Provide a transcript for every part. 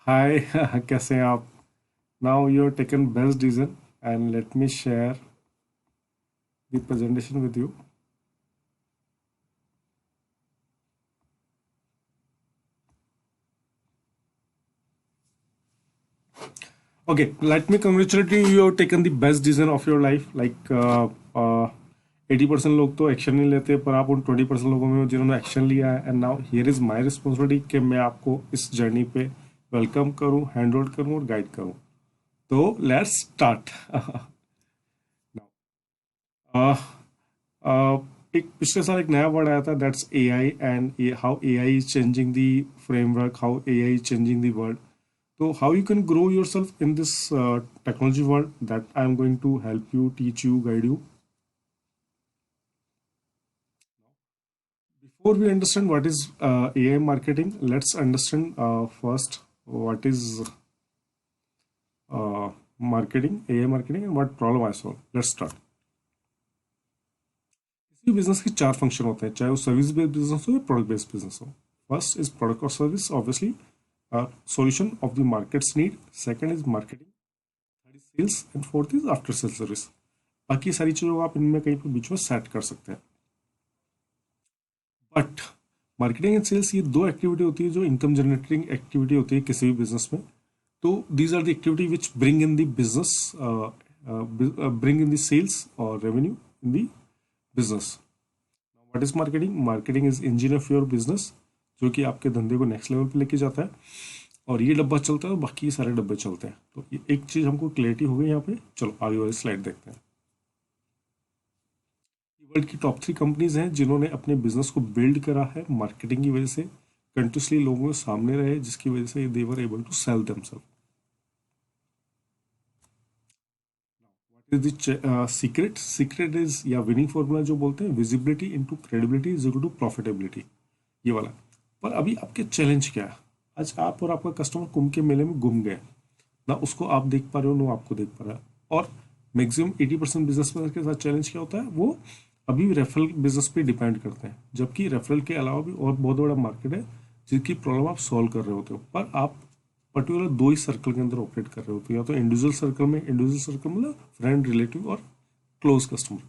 हाय कैसे हैं आप? Now you are taken best decision and let me share the presentation with you. Okay, let me congratulate you. You have taken the best decision of your life. Like 80% लोग तो action नहीं लेते, पर आप उन 20% लोगों में हो जिन्होंने एक्शन लिया है. And now here is my responsibility कि मैं आपको इस जर्नी पे वेलकम करूं, हैंड होल्ड करूं और गाइड करूं. तो लेट्स स्टार्ट. एक पिछले साल एक नया वर्ड आया था, that's AI. And how AI is changing the framework, how AI is changing the world. So how you can grow yourself in this technology world, that I am going to help you, teach you, guide you. Before we understand what is AI marketing, let's understand first what is marketing, AI marketing, and what problem I solve. Let's start. किसी business के चार function होते हैं, चाहे वो service based business हो या product based business हो. फर्स्ट इज प्रोडक्ट और service, obviously solution of the market's need. Second is marketing. Third is sales, and fourth is after sales service. बाकी सारी चीज़ों को आप इनमें कहीं पर बीच में सेट कर सकते हैं. बट मार्केटिंग एंड सेल्स ये दो एक्टिविटी होती है जो इनकम जनरेटिंग एक्टिविटी होती है किसी भी बिजनेस में. तो these are the activity which bring in the business, bring in the sales और revenue in the business. What is marketing? Marketing is engine of your business, जो कि आपके धंधे को नेक्स्ट लेवल पे लेके जाता है. और ये डब्बा चलता है और बाकी सारे डब्बे चलते हैं. तो ये एक चीज़ हमको क्लियरिटी हो गई यहाँ पे. चलो आगे वाली स्लाइड देखते हैं. वर्ल्ड की टॉप 3 कंपनीज हैं जिन्होंने अपने बिजनेस को बिल्ड करा है मार्केटिंग की वजह से, कंटिन्यूसली लोगों के सामने रहे, जिसकी वजह से they were able to sell themselves. What is the secret? Secret is, या विनिंग फॉर्मूला जो बोलते हैं, visibility into credibility is equal to profitability, ये वाला. पर अभी आपके चैलेंज क्या है? आज आप और आपका कस्टमर कुंभ के मेले में घूम गए, ना उसको आप देख पा रहे हो ना आपको देख पा रहा है. और मैक्सिमम 80% बिजनेसमैन के साथ चैलेंज क्या होता है, वो अभी भी रेफरल बिजनेस पे डिपेंड करते हैं, जबकि रेफरल के अलावा भी और बहुत बड़ा मार्केट है जिसकी प्रॉब्लम आप सॉल्व कर रहे होते हो. पर आप पर्टिकुलर दो ही सर्कल के अंदर ऑपरेट कर रहे होते हो, या तो इंडिविजुअल सर्कल में, इंडिविजुअल सर्कल मतलब फ्रेंड, रिलेटिव और क्लोज कस्टमर.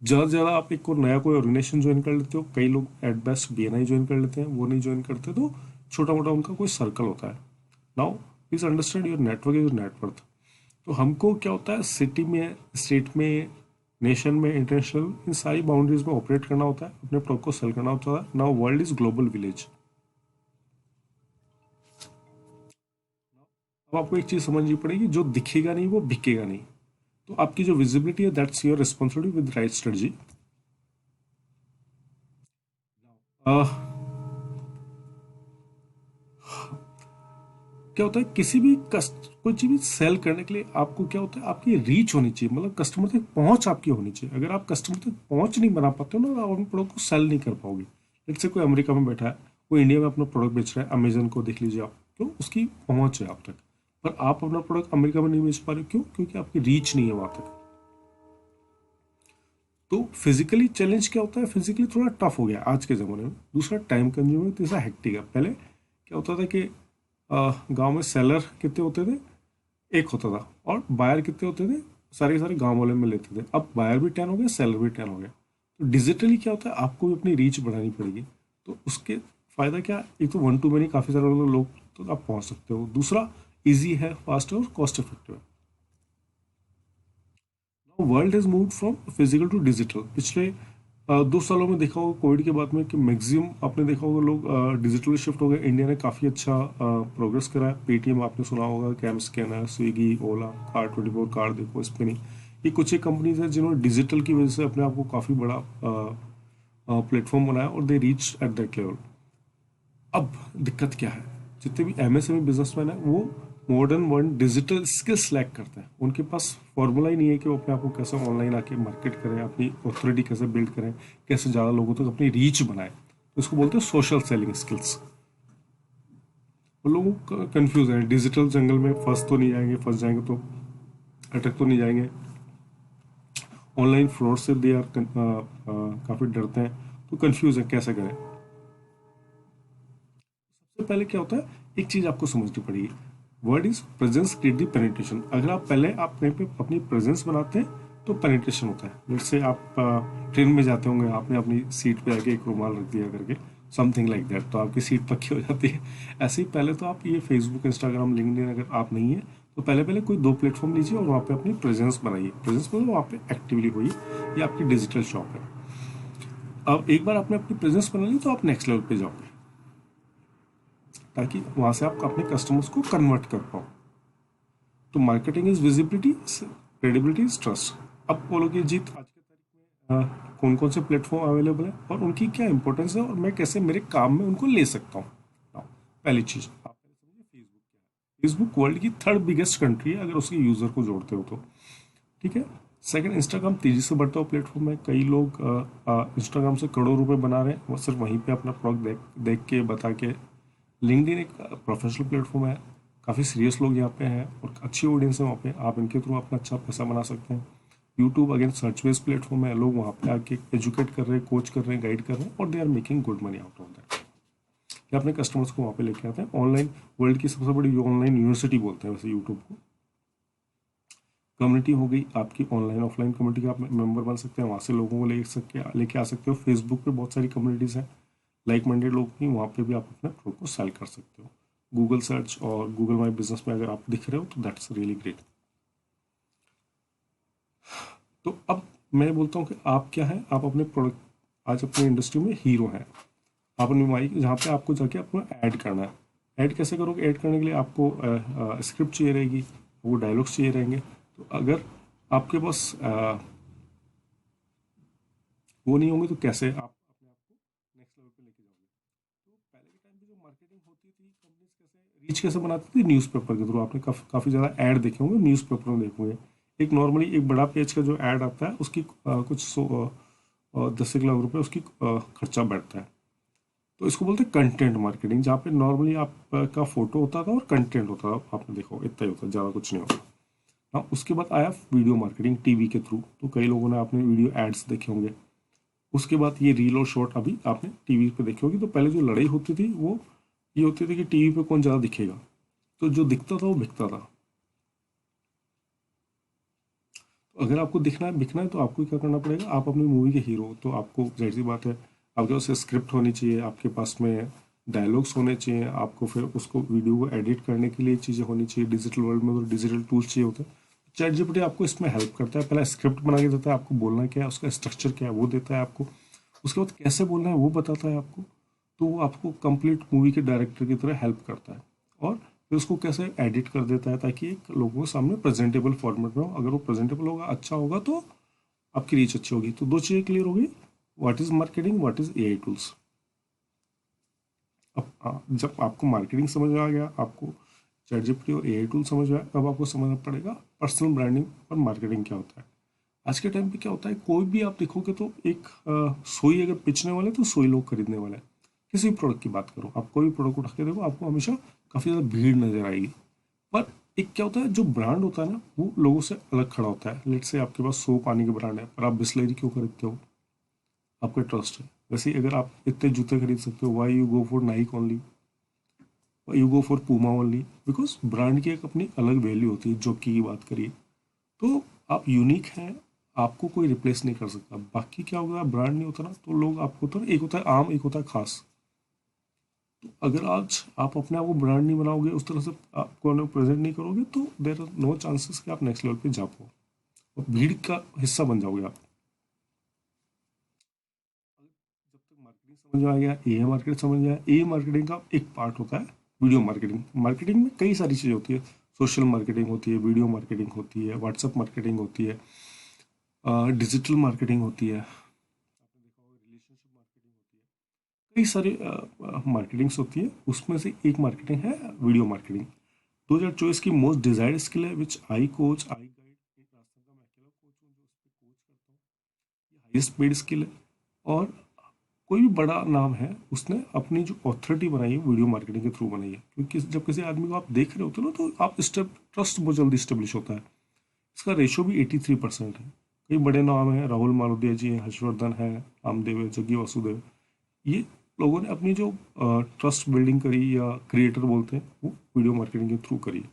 ज़्यादा से ज़्यादा आप एक को नया कोई ऑर्गेनाइजेशन ज्वाइन कर लेते हो, कई लोग एट बेस्ट बीएनआई ज्वाइन कर लेते हैं, वो नहीं ज्वाइन करते, तो छोटा मोटा उनका कोई सर्कल होता है. Now please understand your network is your net worth. तो हमको क्या होता है, सिटी में, स्टेट में, नेशन में, इंटरनेशनल, इन सारी बाउंड्रीज में ऑपरेट करना होता है, अपने प्रोडक्ट को सेल करना होता है. Now world is global village. अब आपको एक चीज समझनी पड़ेगी, जो दिखेगा नहीं वो बिकेगा नहीं. तो आपकी जो विजिबिलिटी है, that's your responsibility with right strategy. क्या होता है, किसी भी कोई चीज भी सेल करने के लिए आपको क्या होता है, आपकी रीच होनी चाहिए, मतलब कस्टमर तक पहुंच आपकी होनी चाहिए. अगर आप कस्टमर तक पहुंच नहीं बना पाते हो ना, आप अपने प्रोडक्ट को सेल नहीं कर पाओगे. जैसे कोई अमेरिका में बैठा है, वो इंडिया में अपना प्रोडक्ट बेच रहा है, अमेजन को देख लीजिए आप, तो उसकी पहुंच है आप तक. पर आप अपना प्रोडक्ट अमेरिका में नहीं बेच पा रहे, क्यों? क्योंकि आपकी रीच नहीं है वहां तक. तो फिजिकली चैलेंज क्या होता है, फिजिकली थोड़ा टफ हो गया आज के ज़माने में. दूसरा टाइम कंज्यूमिंग, तीसरा हेक्टिक है. पहले क्या होता था कि गांव में सेलर कितने होते थे, एक होता था, और बायर कितने होते थे, सारे के सारे गांव वाले में लेते थे. अब बायर भी 10 हो गया, सेलर भी 10 हो गया. तो डिजिटली क्या होता है, आपको भी अपनी रीच बढ़ानी पड़ेगी. तो उसके फ़ायदा क्या, एक तो वन टू मैनी, काफ़ी सारे लोग तो आप पहुंच सकते हो. दूसरा ईजी है, फास्ट है और कॉस्ट इफेक्टिव है. World has move from physical to digital. पिछले 2 सालों में देखा होगा कोविड के बाद में कि मैक्सिमम आपने देखा होगा लोग डिजिटल शिफ्ट हो गए. इंडिया ने काफ़ी अच्छा प्रोग्रेस करा है. पेटीएम आपने सुना होगा, कैम स्कैनर, स्विगी, ओला, कार24, कार देखो, स्पिनिंग, ये कुछ एक कंपनीज हैं जिन्होंने डिजिटल की वजह से अपने आप को काफ़ी बड़ा प्लेटफॉर्म बनाया और they reach at that level. अब दिक्कत क्या है, जितने भी एमएसएमई बिजनेसमैन है वो modern world digital skills lack करते हैं. उनके पास फॉर्मूला ही नहीं है कि वो अपने आप को कैसे ऑनलाइन आके मार्केट करें, अपनी ऑथोरिटी कैसे बिल्ड करें, कैसे ज़्यादा लोगों तक अपनी रीच बनाए. तो इसको बोलते हैं सोशल सेलिंग स्किल्स. वो लोग कंफ्यूज हैं, डिजिटल जंगल में फंस तो नहीं जाएंगे, फंस जाएंगे तो अटक तो नहीं जाएंगे, ऑनलाइन फ्रॉड से दे आर काफ़ी डरते हैं, तो कंफ्यूज है कैसे करें. सबसे पहले क्या होता है, एक चीज आपको समझनी पड़ेगी, word is presence create the penetration. अगर आप पहले आप कहीं पे अपनी प्रेजेंस बनाते हैं तो पेनिट्रेशन होता है। जैसे आप ट्रेन में जाते होंगे, आपने अपनी सीट पे आके एक रुमाल रख दिया करके, समथिंग लाइक दैट, तो आपकी सीट पक्की हो जाती है। ऐसे ही पहले तो आप ये फेसबुक, इंस्टाग्राम, लिंक्डइन अगर आप नहीं है तो पहले पहले कोई 2 प्लेटफॉर्म लीजिए और वहाँ पे अपनी प्रेजेंस बनाइए। प्रेजेंस मतलब वहाँ पे एक्टिवली होइए, ये आपकी डिजिटल शॉप है। अब एक बार आपने अपनी प्रेजेंस बना ली तो आप नेक्स्ट लेवल पे जाओगे, ताकि वहाँ से आप अपने कस्टमर्स को कन्वर्ट कर पाओ। तो marketing is visibility, credibility is trust. अब बोलोगे जीत आज की तारीख में कौन कौन से प्लेटफॉर्म अवेलेबल है और उनकी क्या इंपॉर्टेंस है और मैं कैसे मेरे काम में उनको ले सकता हूँ। पहली चीज आप पहले समझिए फेसबुक क्या है। फेसबुक वर्ल्ड की 3rd बिगेस्ट कंट्री है अगर उसके यूजर को जोड़ते हो तो, ठीक है। सेकंड, इंस्टाग्राम तेजी से बढ़ता हुआ प्लेटफॉर्म है। कई लोग इंस्टाग्राम से करोड़ों रुपए बना रहे हैं, वो सिर्फ वहीं पे अपना प्रोडक्ट देख देख के बता के। लिंक्डइन एक प्रोफेशनल प्लेटफॉर्म है, काफ़ी सीरियस लोग यहाँ पे हैं और अच्छी ऑडियंस है वहाँ पे, आप इनके थ्रू अपना अच्छा पैसा बना सकते हैं। YouTube again search based platform है, लोग वहाँ पे आके एजुकेट कर रहे हैं, कोच कर रहे हैं, गाइड कर रहे हैं और they are making good money out of that. ये अपने कस्टमर्स को वहाँ पे लेके आते हैं। ऑनलाइन वर्ल्ड की सबसे बड़ी ऑनलाइन यूनिवर्सिटी बोलते हैं वैसे यूट्यूब को। कम्युनिटी हो गई आपकी, ऑनलाइन ऑफलाइन कम्युनिटी का आप मेंबर बन सकते हैं, वहाँ से लोगों को लेके आ सकते हो। फेसबुक पे बहुत सारी कम्युनिटीज़ हैं लाइक माइंडेड लोग की, वहाँ पे भी आप अपने प्रोडक्ट को सेल कर सकते हो। गूगल सर्च और गूगल माई बिजनेस में अगर आप दिख रहे हो तो दैट्स रियली ग्रेट। तो अब मैं बोलता हूँ कि आप क्या है, आप अपने प्रोडक्ट आज अपनी इंडस्ट्री में हीरो हैं। आप अपनी माइक जहाँ पे आपको जाके अपना ऐड करना है। ऐड कैसे करोगे? ऐड करने के लिए आपको स्क्रिप्ट चाहिए रहेगी, वो डायलॉग्स चाहिए रहेंगे। तो अगर आपके पास वो नहीं होंगे तो कैसे आप अपने आप को नेक्स्ट लेवल पे लेके जाओगे? तो पहले के टाइम पे जो मार्केटिंग होती थी, कंपनीज कैसे रीच कैसे बनाती थी? न्यूज़पेपर के थ्रू। आपने काफ़ी ज़्यादा ऐड देखे होंगे न्यूज़पेपर में, देखे होंगे। एक नॉर्मली एक बड़ा पेज का जो ऐड आता है उसकी कुछ 10 लाख रुपए उसकी खर्चा बैठता है। तो इसको बोलते हैं कंटेंट मार्केटिंग, जहाँ पे नॉर्मली आपका फोटो होता था और कंटेंट होता था, आपने देखा होगा इतना ही होता है, ज़्यादा कुछ नहीं होता। हाँ, उसके बाद आया वीडियो मार्केटिंग टीवी के थ्रू, तो कई लोगों ने आपने वीडियो एड्स देखे होंगे। उसके बाद ये रील और शॉर्ट अभी आपने टीवी पे देखी होगी। तो पहले जो लड़ाई होती थी वो ये होती थी कि टीवी पे कौन ज़्यादा दिखेगा, तो जो दिखता था वो बिकता था। तो अगर आपको दिखना है बिकना है तो आपको क्या करना पड़ेगा, आप अपनी मूवी के हीरो हो, तो आपको जाहिर सी बात है आपके पास स्क्रिप्ट होनी चाहिए, आपके पास में डायलॉग्स होने चाहिए, आपको फिर उसको वीडियो को एडिट करने के लिए चीज़ें होनी चाहिए। डिजिटल वर्ल्ड में तो डिजिटल टूल्स चाहिए होते हैं। चैट जीपीटी आपको इसमें हेल्प करता है। पहले स्क्रिप्ट बना के देता है, आपको बोलना क्या है, उसका स्ट्रक्चर क्या है वो देता है आपको। उसके बाद कैसे बोलना है वो बताता है आपको। तो वो आपको कंप्लीट मूवी के डायरेक्टर की तरह हेल्प करता है और फिर उसको कैसे एडिट कर देता है ताकि एक लोगों के सामने प्रेजेंटेबल फॉर्मेट में हो। अगर वो प्रेजेंटेबल होगा, अच्छा होगा, तो आपकी रीच अच्छी होगी। तो 2 चीज़ें क्लियर हो गई, what is marketing, what is AI tools. अब जब आपको मार्केटिंग समझ में आ गया, आपको चैट जीपीटी और एआई टूल समझ में आया, अब आपको समझना पड़ेगा पर्सनल ब्रांडिंग और मार्केटिंग क्या होता है। आज के टाइम पे क्या होता है, कोई भी आप देखोगे तो एक सोई अगर बेचने वाले तो सोई लोग खरीदने वाले हैं। किसी भी प्रोडक्ट की बात करो, आप कोई भी प्रोडक्ट उठा के देखो, आपको हमेशा काफ़ी ज़्यादा भीड़ नजर आएगी। पर एक क्या होता है, जो ब्रांड होता है ना वो लोगों से अलग खड़ा होता है। लेट से आपके पास 100 पानी के ब्रांड है पर आप बिस्लरी क्यों खरीदते हो? आपका ट्रस्ट है। वैसे ही अगर आप इतने जूते खरीद सकते हो, why you go for Naik only, you go for Puma only, because brand की एक अपनी अलग वैल्यू होती है। जॉकी की बात करिए तो आप यूनिक हैं, आपको कोई रिप्लेस नहीं कर सकता। बाकी क्या होगा, ब्रांड नहीं होता ना तो लोग आपको, तो एक होता है आम, एक होता है खास। तो अगर आज आप अपने आप को ब्रांड नहीं बनाओगे, उस तरह से आपको प्रेजेंट नहीं करोगे, तो देर आर नो चांसेस कि आप नेक्स्ट लेवल पे जा पाओ और भीड़ का हिस्सा बन जाओगे आप। जब तक मार्केटिंग समझ में आ गया, ए मार्केट समझ में आया, ए मार्केटिंग का एक पार्ट होता है वीडियो मार्केटिंग। मार्केटिंग में कई सारी चीज़ें होती है, सोशल मार्केटिंग होती है, वीडियो मार्केटिंग होती है, व्हाट्सएप मार्केटिंग होती है, डिजिटल मार्केटिंग होती है, आपने देखा होगा रिलेशनशिप मार्केटिंग होती है। कई सारी मार्केटिंग्स होती है, उसमें से एक मार्केटिंग है वीडियो मार्केटिंग। 2024 की मोस्ट डिजायर्ड स्किल है विच आई कोच, आई गाइड। एक रास्ते का मैं अकेला कोच हूँ जो उस पर कोच करता हूँ। ये हाईएस्ट पेड स्किल है। और कोई भी बड़ा नाम है, उसने अपनी जो ऑथोरिटी बनाई है वीडियो मार्केटिंग के थ्रू बनाई है। क्योंकि जब किसी आदमी को आप देख रहे होते हो ना तो आप ट्रस्ट बहुत जल्दी स्टेब्लिश होता है। इसका रेशो भी 83% है। कई बड़े नाम हैं, राहुल मालवीय जी हैं, हर्षवर्धन है, रामदेव है, जग्गी वासुदेव। ये लोगों ने अपनी जो ट्रस्ट बिल्डिंग करी या क्रिएटर बोलते हैं वो वीडियो मार्केटिंग के थ्रू करी।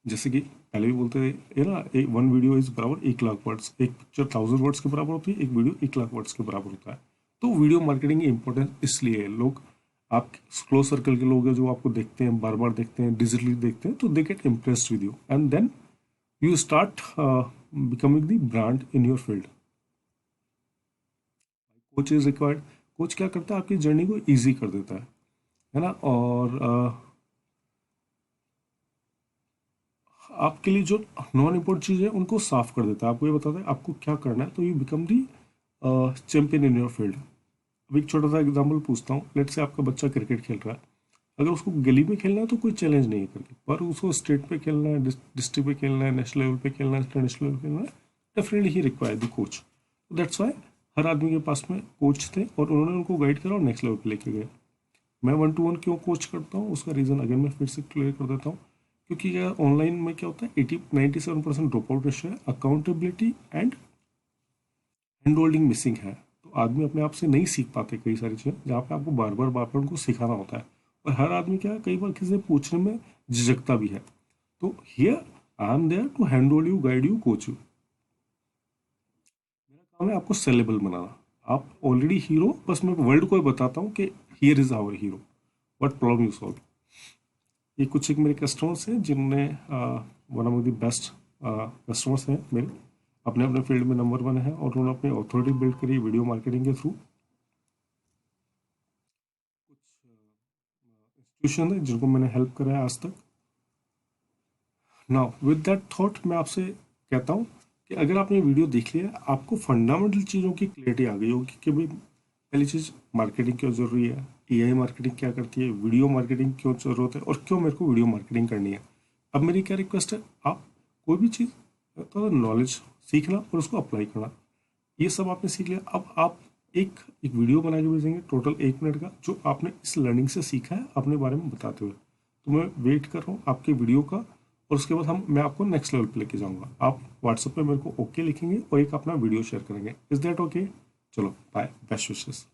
जैसे कि पहले भी बोलते थे ये ना, एक वन वीडियो इज बराबर 1 लाख वर्ड्स, एक पिक्चर 1000 वर्ड्स के बराबर होती है, एक वीडियो 1 लाख वर्ड्स के बराबर होता है। तो वीडियो मार्केटिंग की इंपॉर्टेंस इसलिए है, लोग आप क्लोज सर्कल के लोग हैं जो आपको देखते हैं, बार बार देखते हैं, डिजिटली देखते हैं, तो they get impressed with you and then you start becoming the brand in your field. Coach is required. Coach क्या करता है, आपकी जर्नी को ईजी कर देता है ना, और आपके लिए जो नॉन इम्पोर्टेंट चीज़ है उनको साफ कर देता है, आपको ये बताता है आपको क्या करना है, तो you become the champion in your field. अब एक छोटा सा एग्जांपल पूछता हूँ, लेट से आपका बच्चा क्रिकेट खेल रहा है, अगर उसको गली में खेलना है तो कोई चैलेंज नहीं है करके, पर उसको स्टेट पे खेलना है, डिस्ट्रिक्ट पे खेलना है, नेशनल लेवल पे खेलना है, इंटरनेशनल लेवल पे खेलना है, डेफिनेटली ही require the coach. That's why हर आदमी के पास में कोच थे और उन्होंने उनको गाइड करा और नेक्स्ट लेवल पे लेके गए। मैं 1-to-1 क्यों कोच करता हूँ, उसका रीज़न अगेन मैं फिर से क्लियर कर देता हूँ। क्योंकि क्या ऑनलाइन में क्या होता है, 97% ड्रॉप आउट रेशियो है, accountability and hand holding missing है। तो आदमी अपने आप से नहीं सीख पाते कई सारी चीज़ें, जहाँ पे आपको बार बार उनको सिखाना होता है, और हर आदमी क्या है, कई बार किसी से पूछने में झिझकता भी है। तो here I am there to hand hold you, guide you, coach you. मेरा काम है आपको सेलेबल बनाना। आप ऑलरेडी हीरो, बस मैं वर्ल्ड को बताता हूँ कि here is our hero, what problem you solve. ये कुछ एक मेरे कस्टमर्स हैं जिनने one of the best customers हैं मेरे, अपने अपने फील्ड में नंबर 1 है, और उन्होंने अपनी अथॉरिटी बिल्ड करी वीडियो मार्केटिंग के थ्रू। इंस्टीट्यूशन है जिनको मैंने हेल्प करा है आज तक। नाउ विद दैट थॉट मैं आपसे कहता हूँ कि अगर आपने वीडियो देख लिया, आपको फंडामेंटल चीज़ों की क्लियरिटी आ गई होगी कि भाई पहली चीज़ मार्केटिंग क्यों ज़रूरी है, एआई मार्केटिंग क्या करती है, वीडियो मार्केटिंग क्यों ज़रूरत है, और क्यों मेरे को वीडियो मार्केटिंग करनी है। अब मेरी क्या रिक्वेस्ट है, आप कोई भी चीज़ तो नॉलेज सीखना और उसको अप्लाई करना, ये सब आपने सीख लिया। अब आप एक एक वीडियो बना के भेजेंगे टोटल 1 मिनट का, जो आपने इस लर्निंग से सीखा है अपने बारे में बताते हुए। तो मैं वेट कर रहा हूँ आपके वीडियो का, और उसके बाद मैं आपको नेक्स्ट लेवल पे लेके जाऊँगा। आप व्हाट्सएप पे मेरे को ओके लिखेंगे और एक अपना वीडियो शेयर करेंगे। Is that okay? चलो बाय, बेस्ट विशेस।